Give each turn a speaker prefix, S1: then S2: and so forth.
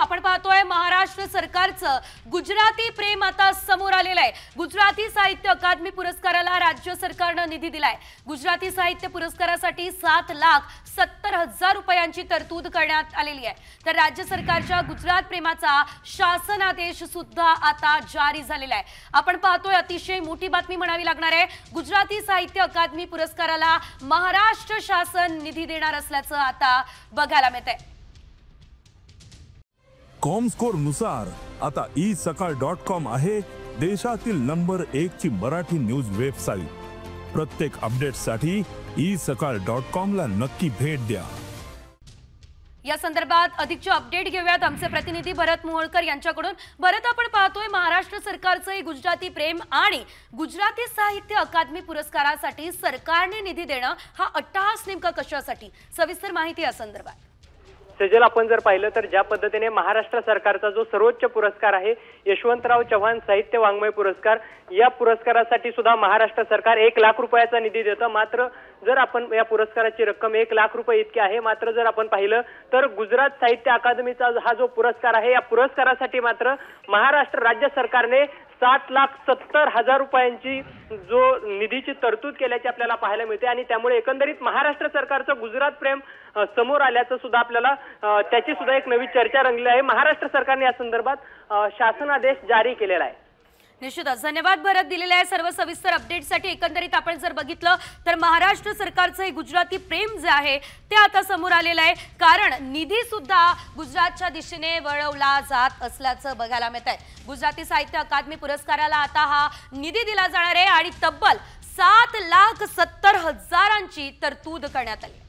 S1: आपण पाहतोय महाराष्ट्र सरकारचं गुजराती प्रेम आता समोर आलेलं आहे। गुजराती साहित्य अकादमी पुरस्काराला राज्य सरकारनं निधी दिलाय। गुजराती साहित्य पुरस्कारासाठी 7,70,000 रुपयांची तरतूद करण्यात आलेली आहे। तर राज्य सरकारच्या गुजरात प्रेमाचा शासनादेश सुद्धा आता जारी झालेला आहे। आपण पाहतोय अतिशय मोठी बातमी म्हणावी लागणार आहे। गुजराती साहित्य अकादमी पुरस्काराला महाराष्ट्र शासन निधी देणार असल्याचं आता बघायला मिळतंय।
S2: कॉमस्कोर नुसार आता isakal.com आहे देशातील नंबर 1 ची मराठी न्यूज वेबसाईट। प्रत्येक अपडेटसाठी isakal.com ला नक्की भेट द्या।
S1: या संदर्भात अधिकचे अपडेट घेऊयात आमचे प्रतिनिधी भरत मोहोळकर यांच्याकडून। भरत, आपण पाहतोय महाराष्ट्र सरकारचे गुजराती प्रेम आणि गुजराती साहित्य अकादमी पुरस्कारासाठी सरकारने निधी देणं हा अट्टहास नेमका कशासाठी? सविस्तर माहिती या संदर्भात।
S3: सजल, आपण जर पाहिलं तर ज्या पद्धतीने महाराष्ट्र सरकारचा जो सर्वोच्च पुरस्कार आहे यशवंतराव चव्हाण साहित्य वाङ्मय पुरस्कार, या पुरस्कारासाठी सुद्धा महाराष्ट्र सरकार 1 लाख रुपयाचा निधी देतं। मात्र जर आपण या पुरस्काराची रक्कम 1 लाख रुपये इतकी आहे। मात्र जर आपण पाहिलं तर गुजरात साहित्य अकादमीचा हा जो पुरस्कार आहे या पुरस्कारासाठी मात्र महाराष्ट्र राज्य सरकारने 7,70,000 रुपयांची जो निधीची तरतूद केल्याची आपल्याला पाहायला मिळते। आणि त्यामुळे एकंदरीत महाराष्ट्र सरकारचं गुजरात प्रेम समोर आल्याचं सुद्धा आपल्याला त्याची सुद्धा एक नवी चर्चा रंगली आहे। महाराष्ट्र सरकारने या संदर्भात शासनादेश जारी केलेला आहे।
S1: निश्चितच धन्यवाद भरत दिलेल्या सर्व सविस्तर अपडेटसाठी। एकंदरीत आपण जर बघितलं तर महाराष्ट्र सरकारचं हे गुजराती प्रेम जे आहे ते आता समोर आलेलं आहे, कारण निधी सुद्धा गुजरातच्या दिशेने वळवला जात असल्याचं बघायला मिळतंय। गुजराती साहित्य अकादमी पुरस्काराला आता हा निधी दिला जाणार आहे आणि तब्बल 7,70,000ची तरतूद करण्यात आली।